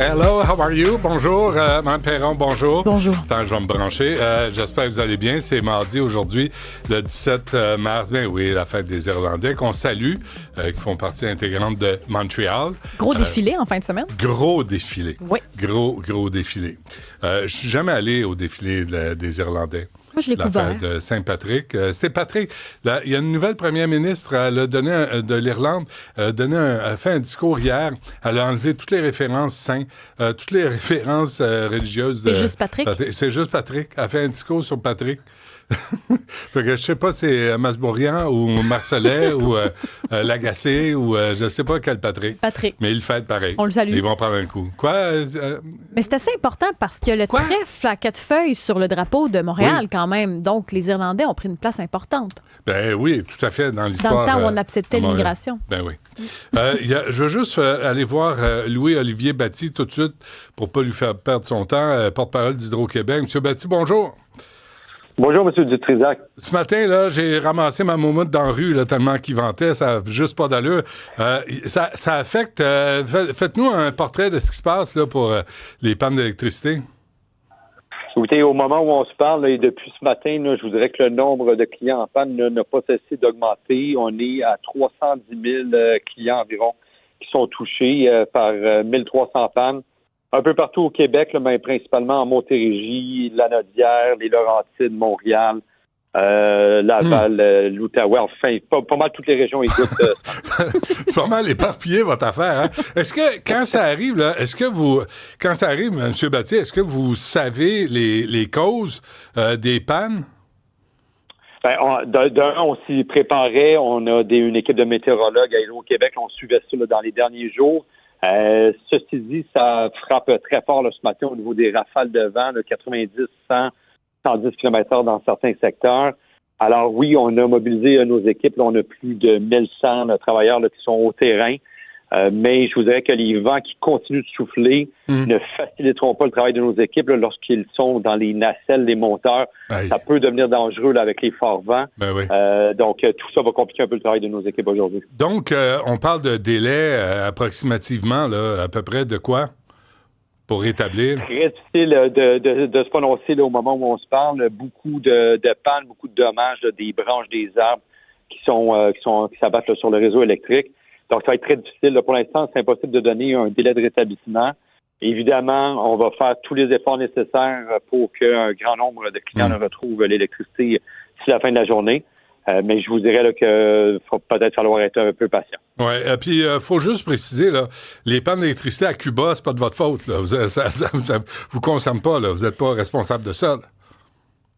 Hello, how are you? Bonjour, Mme Perron, bonjour. Bonjour. Attends, je vais me brancher. J'espère que vous allez bien. C'est mardi aujourd'hui, le 17 mars. Ben oui, la fête des Irlandais qu'on salue, qui font partie intégrante de Montréal. Gros défilé en fin de semaine. Gros défilé. Oui. Gros défilé. Je suis jamais allé au défilé des Irlandais. Moi, je l'ai couvert. La fête de Saint-Patrick. C'était Patrick. Là, il y a une nouvelle première ministre de l'Irlande. Elle a fait un discours hier. Elle a enlevé toutes les références saints, toutes les références religieuses. C'est juste Patrick? C'est juste Patrick. Elle a fait un discours sur Patrick. Fait que je sais pas si c'est Masbourian ou Marcellet ou Lagacé ou je sais pas quel Patrick. Patrick. Mais ils le fêtent pareil. On le salue. Ils vont prendre un coup. Quoi? Mais c'est assez important parce qu'il y a le trèfle à 4 feuilles sur le drapeau de Montréal quand même. Donc, les Irlandais ont pris une place importante. Ben oui, tout à fait, dans l'histoire. Dans le temps où on acceptait l'immigration. Ben oui. Je veux juste aller voir Louis-Olivier Batty tout de suite pour pas lui faire perdre son temps, porte-parole d'Hydro-Québec. Monsieur Batty, bonjour. Bonjour, M. Dutrisac. Ce matin, là, j'ai ramassé ma moumoute dans la rue, là, tellement qu'il ventait, ça n'a juste pas d'allure. Ça affecte... faites-nous un portrait de ce qui se passe là, pour les pannes d'électricité. Écoutez, au moment où on se parle, là, et depuis ce matin, là, je vous dirais que le nombre de clients en panne n'a pas cessé d'augmenter. On est à 310 000 clients environ qui sont touchés par 1300 pannes. Un peu partout au Québec, là, mais principalement en Montérégie, Lanaudière, les Laurentides, Montréal, Laval, l'Outaouais, enfin, pas mal toutes les régions écoutent. C'est pas mal éparpillé, votre affaire. Hein? Est-ce que, quand ça arrive, là, quand ça arrive, M. Batty, est-ce que vous savez les causes des pannes? Ben, on s'y préparait. On a une équipe de météorologues à Hydro-Québec. On suivait ça là, dans les derniers jours. Ceci dit, ça frappe très fort là, ce matin au niveau des rafales de vent, là, 90, 100, 110 km/h dans certains secteurs. Alors oui, on a mobilisé nos équipes. Là, on a plus de 1100 travailleurs là, qui sont au terrain. Mais je vous dirais que les vents qui continuent de souffler ne faciliteront pas le travail de nos équipes là, lorsqu'ils sont dans les nacelles, les monteurs. Aïe. Ça peut devenir dangereux là, avec les forts vents. Ben oui. Donc, tout ça va compliquer un peu le travail de nos équipes aujourd'hui. Donc, on parle de délai approximativement, là, à peu près de quoi pour rétablir? Très difficile de se prononcer là, au moment où on se parle. Beaucoup de pannes, beaucoup de dommages, là, des branches des arbres qui s'abattent là, sur le réseau électrique. Donc, ça va être très difficile. Là, pour l'instant, c'est impossible de donner un délai de rétablissement. Évidemment, on va faire tous les efforts nécessaires pour qu'un grand nombre de clients retrouvent l'électricité d'ici la fin de la journée. Mais je vous dirais qu'il faut peut-être falloir être un peu patient. Oui, puis il faut juste préciser, là, les pannes d'électricité à Cuba, c'est pas de votre faute. Là. Ça vous concerne pas, là. Vous n'êtes pas responsable de ça. Là.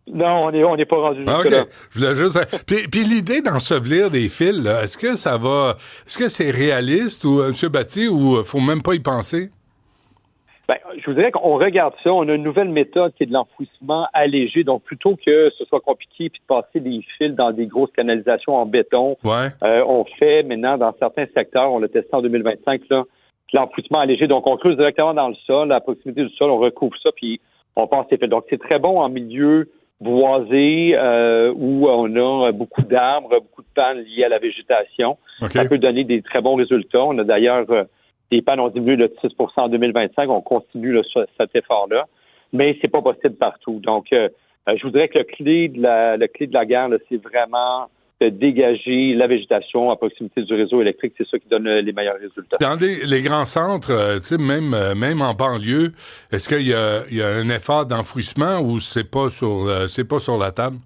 Non, on n'est pas rendu jusque-là. OK. Je voulais juste... Puis l'idée d'ensevelir des fils, là, est-ce que ça va... Est-ce que c'est réaliste, ou M. Batty, ou faut même pas y penser? Ben, je vous dirais qu'on regarde ça. On a une nouvelle méthode qui est de l'enfouissement allégé. Donc, plutôt que ce soit compliqué puis de passer des fils dans des grosses canalisations en béton, on fait maintenant dans certains secteurs, on l'a testé en 2025, là, l'enfouissement allégé. Donc, on creuse directement dans le sol, à proximité du sol, on recouvre ça, puis on passe les fils. Donc, c'est très bon en milieu boisé où on a beaucoup d'arbres, beaucoup de pannes liées à la végétation. Okay. Ça peut donner des très bons résultats. On a d'ailleurs des pannes ont diminué de 6 en 2025. On continue là, sur cet effort-là, mais c'est pas possible partout. Donc, je vous dirais que le clé de la guerre, là, c'est vraiment de dégager la végétation à proximité du réseau électrique. C'est ça qui donne les meilleurs résultats. Dans les grands centres, même en banlieue, est-ce qu'il y a un effort d'enfouissement ou c'est pas sur la table?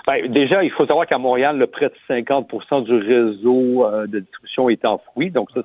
Ben, déjà, il faut savoir qu'à Montréal, près de 50 du réseau de distribution est enfoui. Donc, ça,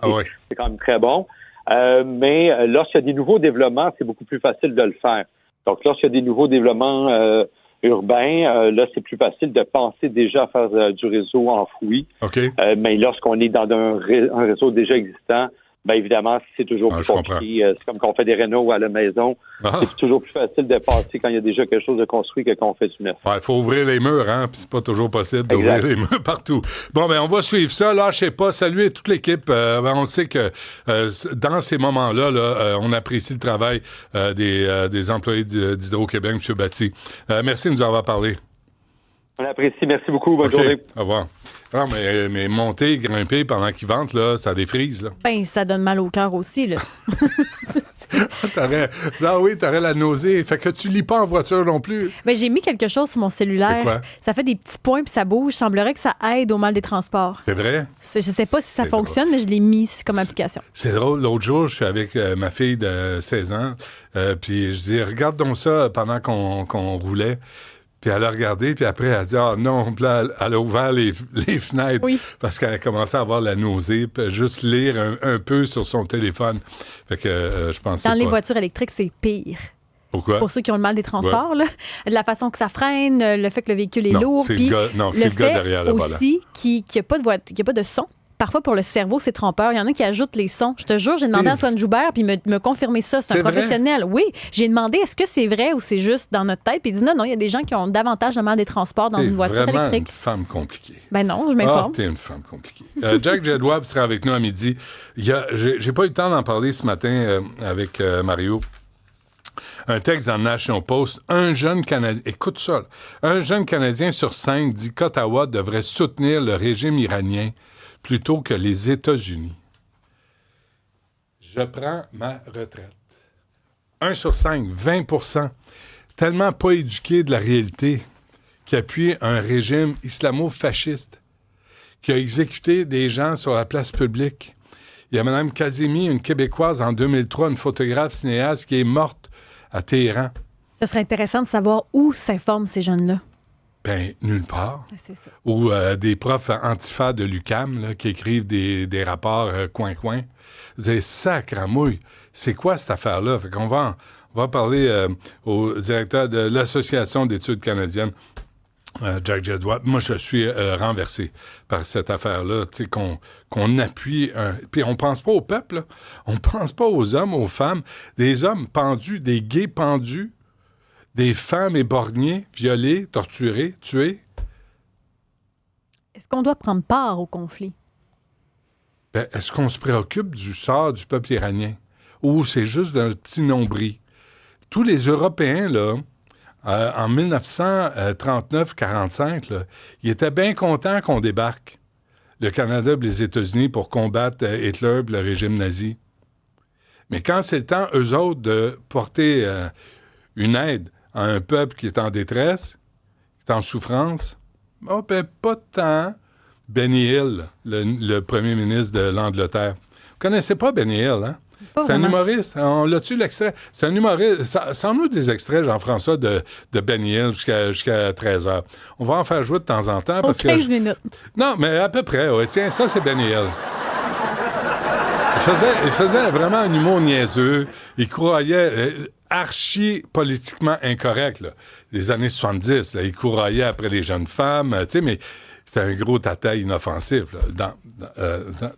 c'est quand même très bon. Mais lorsqu'il y a des nouveaux développements, c'est beaucoup plus facile de le faire. Donc, lorsqu'il y a des nouveaux développements urbain, là, c'est plus facile de penser déjà à faire du réseau enfoui. Okay. Mais lorsqu'on est dans un réseau déjà existant, bien évidemment, c'est toujours plus compliqué. C'est comme quand on fait des rénaux à la maison. C'est toujours plus facile de passer quand il y a déjà quelque chose de construit que quand on fait du neuf. Il faut ouvrir les murs, hein, puis c'est pas toujours possible d'ouvrir les murs partout. Bon, ben on va suivre ça. Lâchez pas. Saluer toute l'équipe. On sait que dans ces moments-là, on apprécie le travail des employés d'Hydro-Québec, M. Batty. Merci de nous avoir parlé. On apprécie. Merci beaucoup. Bonne journée. Au revoir. Non, mais monter, grimper pendant qu'il vente, là, ça défrise, là. Ben, ça donne mal au cœur aussi, là. T'aurais la nausée. Fait que tu lis pas en voiture non plus. Ben, j'ai mis quelque chose sur mon cellulaire. C'est quoi? Ça fait des petits points puis ça bouge. Il semblerait que ça aide au mal des transports. C'est vrai? Je sais pas si ça fonctionne, mais je l'ai mis comme application. C'est drôle. L'autre jour, je suis avec ma fille de 16 ans. Puis je dis, regarde donc ça pendant qu'on roulait. Puis elle a regardé, puis après, elle a dit « Ah non! » Puis là, elle a ouvert les fenêtres parce qu'elle a commencé à avoir la nausée, puis juste lire un peu sur son téléphone. Fait que je pense que dans les voitures électriques, c'est pire. Pourquoi? Pour ceux qui ont le mal des transports, là, de la façon que ça freine, le fait que le véhicule est lourd, puis c'est le gars derrière le volant. Aussi qu'il n'y a pas de son. Parfois, pour le cerveau, c'est trompeur. Il y en a qui ajoutent les sons. Je te jure, j'ai demandé à Antoine Joubert, puis il me confirmé ça. C'est un professionnel. Vrai? Oui, j'ai demandé est-ce que c'est vrai ou c'est juste dans notre tête. Puis il dit non, il y a des gens qui ont davantage de mal des transports dans une voiture électrique. T'es vraiment une femme compliquée. Ben non, je m'informe. T'es une femme compliquée. Jack Jedwab sera avec nous à midi. J'ai pas eu le temps d'en parler ce matin avec Mario. Un texte dans le National Post, un jeune Canadien, écoute ça, là. Un jeune Canadien sur 5 dit qu'Ottawa devrait soutenir le régime iranien plutôt que les États-Unis. Je prends ma retraite. 1 sur 5, 20%, tellement pas éduqué de la réalité, qui appuie un régime islamo-fasciste, qui a exécuté des gens sur la place publique. Il y a Mme Kazemi, une Québécoise, en 2003, une photographe cinéaste qui est morte à Téhéran. Ce serait intéressant de savoir où s'informent ces jeunes-là. Ben, nulle part. C'est ça. Ou des profs antifa de l'UQAM là, qui écrivent des rapports coin-coin. Vous avez sacramouille. C'est quoi cette affaire-là? Fait qu'on va parler au directeur de l'Association d'études canadiennes, Jack Jedwab. Moi, je suis renversé par cette affaire-là, tu sais, qu'on appuie. Puis on pense pas au peuple, là. On pense pas aux hommes, aux femmes. Des hommes pendus, des gays pendus, des femmes éborgnées, violées, torturées, tuées. Est-ce qu'on doit prendre part au conflit? Ben, est-ce qu'on se préoccupe du sort du peuple iranien? Ou c'est juste d'un petit nombril? Tous les Européens, là, en 1939-45, là, ils étaient bien contents qu'on débarque, le Canada et les États-Unis, pour combattre Hitler et le régime nazi. Mais quand c'est le temps, eux autres, de porter une aide à un peuple qui est en détresse, qui est en souffrance, oh, ben, pas tant. Benny Hill, le premier ministre de l'Angleterre. Vous connaissez pas Benny Hill, hein? C'est un humoriste. On l'a-tu l'extrait? C'est un humoriste. Sans-nous des extraits, Jean-François, de Benny Hill jusqu'à 13h. On va en faire jouer de temps en temps. Parce 15 minutes. Non, mais à peu près. Ouais. Tiens, ça, c'est Benny Hill. Il faisait vraiment un humour niaiseux. Il croyait archi-politiquement incorrect, là. Les années 70, là, il couraillait après les jeunes femmes, tu sais, mais c'était un gros tata inoffensif là,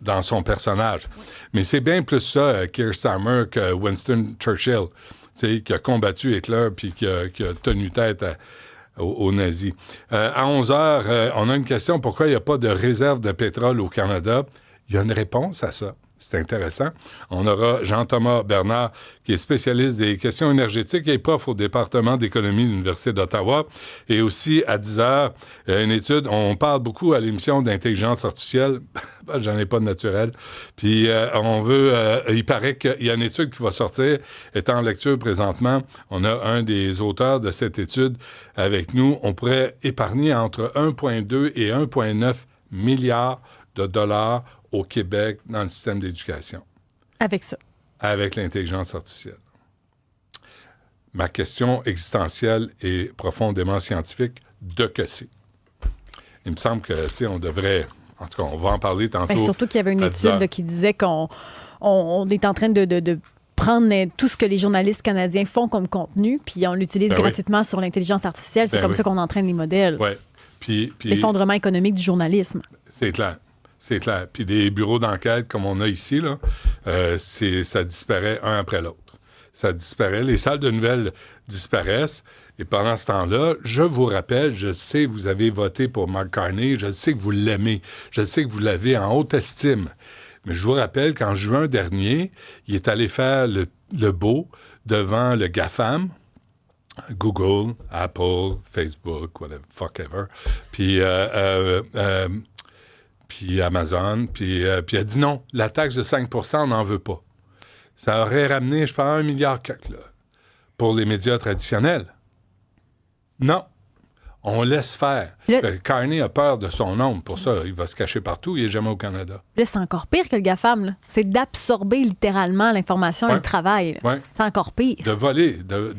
dans son personnage. Mais c'est bien plus ça, Keir Starmer, que Winston Churchill, tu sais, qui a combattu Hitler puis qui a tenu tête aux nazis. À 11h, on a une question. Pourquoi il n'y a pas de réserve de pétrole au Canada? Il y a une réponse à ça. C'est intéressant. On aura Jean-Thomas Bernard, qui est spécialiste des questions énergétiques et prof au département d'économie de l'Université d'Ottawa. Et aussi, à 10h, une étude, on parle beaucoup à l'émission d'intelligence artificielle. J'en ai pas de naturel. Puis, il paraît qu'il y a une étude qui va sortir, est en lecture présentement. On a un des auteurs de cette étude avec nous. On pourrait épargner entre 1,2 et 1,9 milliards de dollars au Québec dans le système d'éducation. Avec ça. Avec l'intelligence artificielle. Ma question existentielle et profondément scientifique, de que c'est? Il me semble que, tu sais, on devrait... En tout cas, on va en parler tantôt. Bien, surtout qu'il y avait une étude là, qui disait qu'on est en train de prendre tout ce que les journalistes canadiens font comme contenu, puis on l'utilise gratuitement sur l'intelligence artificielle. C'est comme ça qu'on entraîne les modèles. Oui. Puis l'effondrement économique du journalisme. C'est clair. C'est clair. Puis des bureaux d'enquête comme on a ici, là, ça disparaît un après l'autre. Ça disparaît. Les salles de nouvelles disparaissent. Et pendant ce temps-là, je vous rappelle, je sais que vous avez voté pour Mark Carney, je sais que vous l'aimez, je sais que vous l'avez en haute estime. Mais je vous rappelle qu'en juin dernier, il est allé faire le beau devant le GAFAM, Google, Apple, Facebook, whatever, fuck ever. Puis puis Amazon, puis elle a dit non, la taxe de 5 on n'en veut pas. Ça aurait ramené, je pense, 1 milliard là, pour les médias traditionnels. Non. On laisse faire. Carney a peur de son ombre. Pour ça, il va se cacher partout. Il n'est jamais au Canada. Là, c'est encore pire que le GAFAM. Là. C'est d'absorber littéralement l'information et le travail. C'est encore pire. De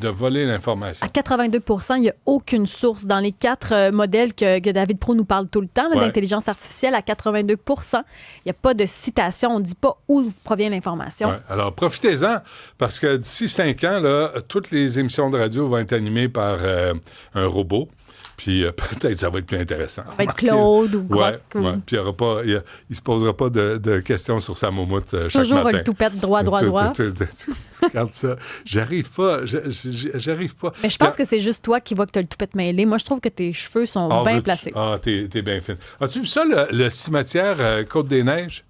voler l'information. À 82 il n'y a aucune source. Dans les 4 modèles que David Proulx nous parle tout le temps, d'intelligence artificielle, à 82 il n'y a pas de citation. On ne dit pas où provient l'information. Ouais. Alors, profitez-en, parce que d'ici 5 ans, là, toutes les émissions de radio vont être animées par un robot. Puis peut-être ça va être plus intéressant. Ça va être Claude ou Grok. Ouais. Puis il ne se posera pas de questions sur sa moumoute chaque matin. Toujours un toupette droit. Regarde ça. J'arrive pas. Mais je pense que c'est juste toi qui vois que tu as le toupette mêlé. Moi, je trouve que tes cheveux sont bien placés. T'es bien fine. As-tu vu ça, le cimetière Côte-des-Neiges?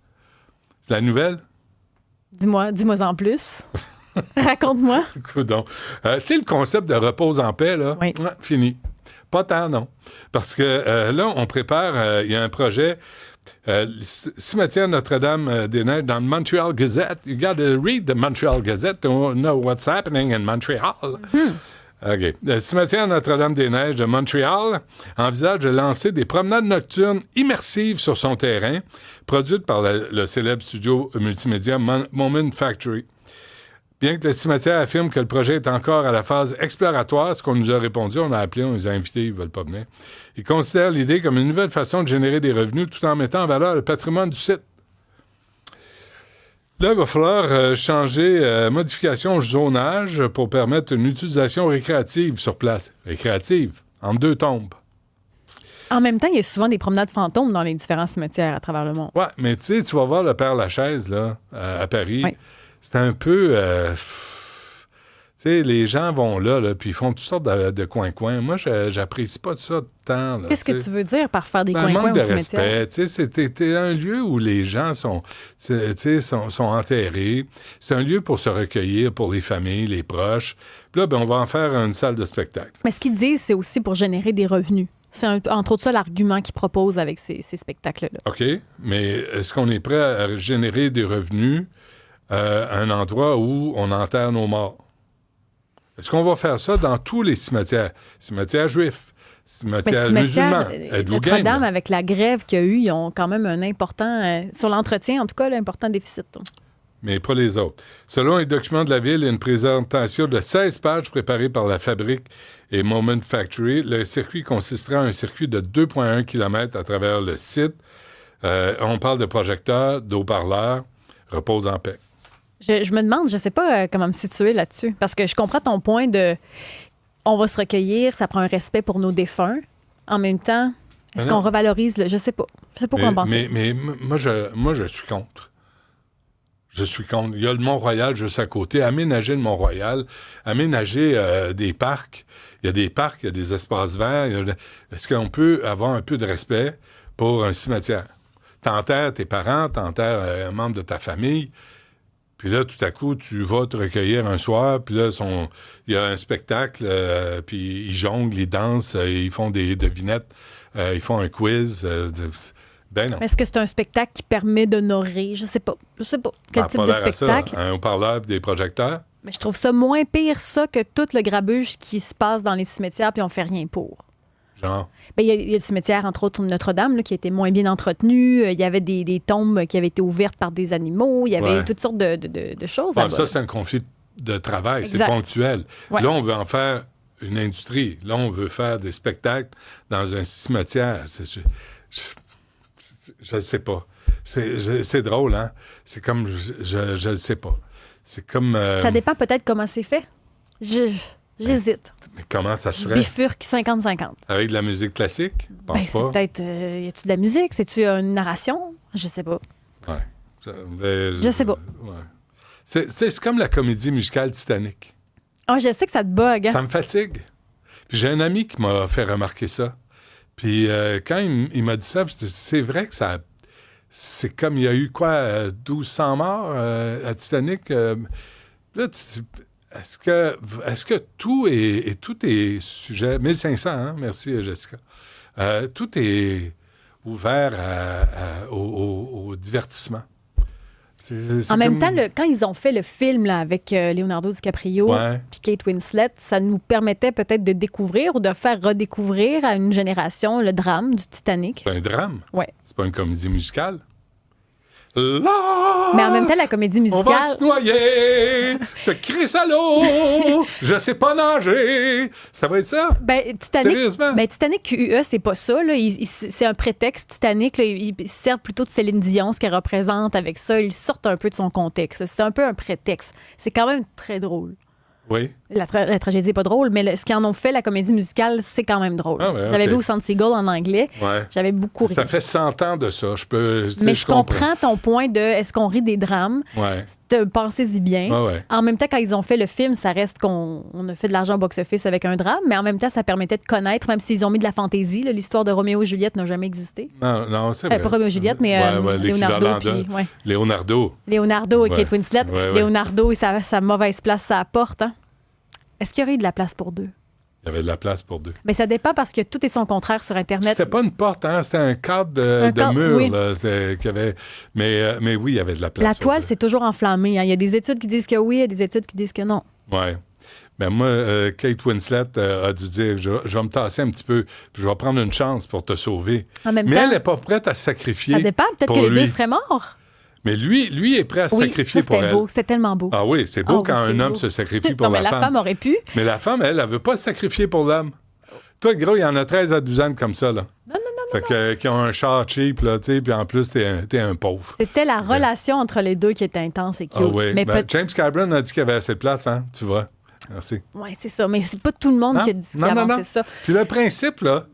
C'est la nouvelle? Dis-moi en plus. Raconte-moi. Coudonc. Tu sais, le concept de repose en paix, là, fini. Pas tant, non. Parce que là, on prépare, il y a un projet, cimetière Notre-Dame-des-Neiges dans le Montreal Gazette. You gotta read the Montreal Gazette to know what's happening in Montreal. OK. Le cimetière Notre-Dame-des-Neiges de Montréal envisage de lancer des promenades nocturnes immersives sur son terrain, produites par le célèbre studio multimédia Moment Factory. Bien que le cimetière affirme que le projet est encore à la phase exploratoire, ce qu'on nous a répondu, on a appelé, on les a invités, ils ne veulent pas venir. Ils considèrent l'idée comme une nouvelle façon de générer des revenus tout en mettant en valeur le patrimoine du site. Là, il va falloir changer, modification au zonage pour permettre une utilisation récréative sur place. Récréative, entre 2 tombes. En même temps, il y a souvent des promenades fantômes dans les différents cimetières à travers le monde. Oui, mais tu sais, tu vas voir le Père-Lachaise, là, à Paris. Oui. C'est un peu... tu sais, les gens vont là, puis ils font toutes sortes de coins-coins. Moi, j'apprécie pas ça tant. Là, qu'est-ce que tu veux dire par faire des coins-coins au cimetière? Respect. Tu sais, c'était un lieu où les gens sont enterrés. C'est un lieu pour se recueillir, pour les familles, les proches. Puis là, on va en faire une salle de spectacle. Mais ce qu'ils disent, c'est aussi pour générer des revenus. C'est entre autres ça l'argument qu'ils proposent avec ces spectacles-là. OK, mais est-ce qu'on est prêt à générer des revenus à un endroit où on enterre nos morts? Est-ce qu'on va faire ça dans tous les cimetières? Cimetières juifs, cimetières musulmans. Notre-Dame, avec la grève qu'il y a eu, ils ont quand même un important, sur l'entretien en tout cas, l'important déficit. Mais pas les autres. Selon les documents de la Ville, il y a une présentation de 16 pages préparée par la Fabrique et Moment Factory. Le circuit consistera en un circuit de 2,1 km à travers le site. On parle de projecteurs, d'eau-parleurs, repose en paix. Je me demande, je sais pas comment me situer là-dessus, parce que je comprends ton point de on va se recueillir, ça prend un respect pour nos défunts. En même temps, est-ce qu'on revalorise le... Je sais pas. Je sais pas quoi en penser. Mais moi, je suis contre. Je suis contre. Il y a le Mont-Royal juste à côté. Aménager le Mont-Royal, aménager des parcs. Il y a des parcs, il y a des espaces verts. Est-ce qu'on peut avoir un peu de respect pour un cimetière? T'enterres tes parents, t'enterres un membre de ta famille. Puis là, tout à coup, tu vas te recueillir un soir, puis là, il y a un spectacle, puis ils jonglent, ils dansent, ils font des devinettes, ils font un quiz. Ben non. Est-ce que c'est un spectacle qui permet d'honorer? Je sais pas. Quel type de spectacle? Un haut-parleur et des projecteurs? Mais je trouve ça moins pire, ça, que tout le grabuge qui se passe dans les cimetières, puis on fait rien pour. Genre? Ben, il y a le cimetière, entre autres, Notre-Dame, là, qui a été moins bien entretenu. Il y avait des tombes qui avaient été ouvertes par des animaux. Il y avait toutes sortes de choses là-bas. Ça, c'est un conflit de travail. Exact. C'est ponctuel. Ouais. Là, on veut en faire une industrie. Là, on veut faire des spectacles dans un cimetière. Je ne sais pas. C'est drôle, hein? C'est comme... Je ne sais pas. C'est comme... Ça dépend peut-être comment c'est fait. J'hésite. Mais comment ça se ferait? Bifurque 50-50. Avec de la musique classique? C'est peut-être... y a-tu de la musique? C'est-tu une narration? Je sais pas. Ouais. Je sais pas. Ouais. C'est comme la comédie musicale Titanic. Ah, je sais que ça te bug. Hein? Ça me fatigue. Puis j'ai un ami qui m'a fait remarquer ça. Puis quand il m'a dit ça, c'est vrai que ça... C'est comme il y a eu, 1200 morts à Titanic. Là, est-ce que tout est sujet... 1500, hein? Merci, Jessica. Tout est ouvert au divertissement. En même temps, quand ils ont fait le film là, avec Leonardo DiCaprio et Kate Winslet, ça nous permettait peut-être de découvrir ou de faire redécouvrir à une génération le drame du Titanic. C'est un drame? Oui. C'est pas une comédie musicale? Là, mais en même temps, la comédie musicale... On va se noyer! Je crisse à l'eau! Je sais pas nager! Ça va être ça? Sérieusement? Titanic QE, c'est pas ça. Là. C'est un prétexte. Titanic, là, il sert plutôt de Céline Dion, ce qu'elle représente avec ça. Ils sortent un peu de son contexte. C'est un peu un prétexte. C'est quand même très drôle. Oui. La tragédie n'est pas drôle, mais ce qu'ils en ont fait, la comédie musicale, c'est quand même drôle. J'avais vu au Centre Seagull en anglais. Ouais. J'avais beaucoup ri. Ça fait 100 ans de ça. Mais je comprends ton point de est-ce qu'on rit des drames? Ouais. Pensez-y bien. Ouais. En même temps, quand ils ont fait le film, ça reste qu'on a fait de l'argent au box-office avec un drame, mais en même temps, ça permettait de connaître, même s'ils ont mis de la fantaisie. L'histoire de Roméo et Juliette n'a jamais existé. Non, c'est vrai. Pas Roméo et Juliette, mais Leonardo. Leonardo et Kate Winslet. Leonardo et sa mauvaise place, ça apporte, hein? Est-ce qu'il y aurait eu de la place pour deux? Il y avait de la place pour deux. Mais ça dépend parce que tout est son contraire sur Internet. C'était pas une porte, hein? C'était un cadre de mur. Oui. Là, mais oui, il y avait de la place. La toile, c'est toujours enflammé. Hein? Il y a des études qui disent que oui, il y a des études qui disent que non. Oui. Mais moi, Kate Winslet a dû dire je vais me tasser un petit peu, puis je vais prendre une chance pour te sauver. Mais elle n'est pas prête à se sacrifier. Ça dépend. Peut-être que les deux seraient morts. Mais lui est prêt à se sacrifier pour elle. Beau. C'était tellement beau. Ah oui, c'est beau quand un homme se sacrifie pour la femme. Mais la femme aurait pu. Mais la femme, elle veut pas se sacrifier pour l'homme. Toi, gros, il y en a 13 à 12 ans comme ça, là. Non. Qui ont un char cheap, là, tu sais, puis en plus, t'es un pauvre. C'était la relation entre les deux qui était intense et cute. Ah oui. Mais James Cameron a dit qu'il y avait assez de place, hein, tu vois. Merci. Oui, c'est ça. Mais c'est pas tout le monde qui a dit qu'il avançait ça. Puis le principe, là,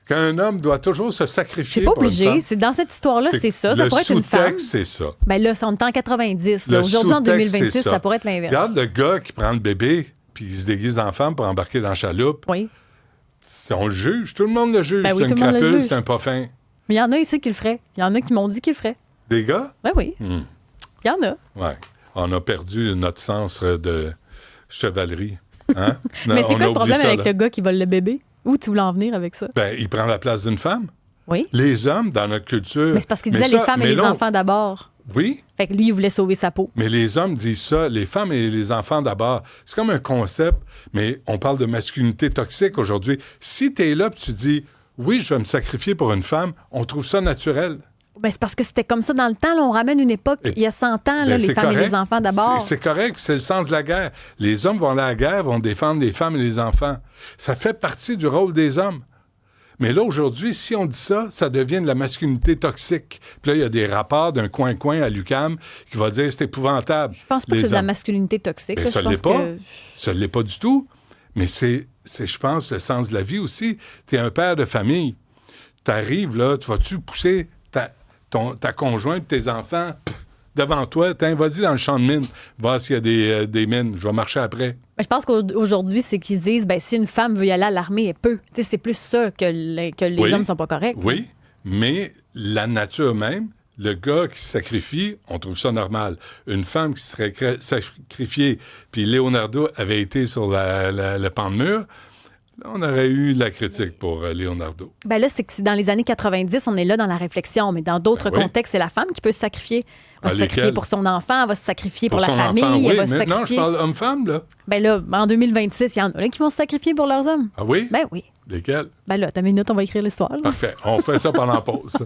qu'un homme doit toujours se sacrifier pour une femme. C'est pas obligé. Dans cette histoire-là, c'est ça. Ça pourrait être une femme. Le sous-texte, c'est ça. Ben là, on est en 90. Aujourd'hui, en 2026, ça pourrait être l'inverse. Regarde le gars qui prend le bébé puis il se déguise en femme pour embarquer dans la chaloupe. Oui. On le juge. Tout le monde le juge. Ben oui, c'est une crapule, c'est un pas fin. Mais il y en a ici qui le feraient. Il y en a qui m'ont dit qu'ils le feraient. Des gars? Ben oui. Il y en a. Oui. On a perdu notre sens de chevalerie. Hein? Mais c'est quoi le problème avec le gars qui vole le bébé? Où tu voulais en venir avec ça? Ben, il prend la place d'une femme. Oui. Les hommes, dans notre culture... Mais c'est parce qu'il disait les femmes et les enfants d'abord. Oui. Fait que lui, il voulait sauver sa peau. Mais les hommes disent ça, les femmes et les enfants d'abord. C'est comme un concept, mais on parle de masculinité toxique aujourd'hui. Si tu es là et tu dis, oui, je vais me sacrifier pour une femme, on trouve ça naturel. Ben, c'est parce que c'était comme ça dans le temps. Là, on ramène une époque, il y a 100 ans, là, les femmes et les enfants d'abord. C'est correct, c'est le sens de la guerre. Les hommes vont aller à la guerre, vont défendre les femmes et les enfants. Ça fait partie du rôle des hommes. Mais là, aujourd'hui, si on dit ça, ça devient de la masculinité toxique. Puis là, il y a des rapports d'un coin-coin à l'UQAM qui va dire c'est épouvantable. Je pense pas que c'est de la masculinité toxique. Ben, ça ne l'est pas. Ça ne l'est pas du tout. Mais c'est, je pense, le sens de la vie aussi. Tu es un père de famille. Tu arrives, là, tu vas-tu pousser ta conjointe, tes enfants, devant toi, vas-y dans le champ de mine, voir s'il y a des mines, je vais marcher après. Ben, je pense qu'aujourd'hui, c'est qu'ils disent, si une femme veut y aller à l'armée, elle peut. T'sais, c'est plus ça que les hommes sont pas corrects. Oui, mais la nature même, le gars qui se sacrifie, on trouve ça normal. Une femme qui serait sacrifiée, puis Leonardo avait été sur le pan de mur, là, on aurait eu la critique pour Leonardo. Ben là, c'est que dans les années 90, on est là dans la réflexion, mais dans d'autres contextes, c'est la femme qui peut se sacrifier. Elle va se sacrifier pour son enfant, elle va se sacrifier pour la famille, elle va se sacrifier... Non, je parle homme-femme, là. Ben là, en 2026, il y en a là qui vont se sacrifier pour leurs hommes. Ah oui? Ben oui. Lesquels? Ben là, t'as une minute, on va écrire l'histoire. Là. Parfait. On fait ça pendant la pause.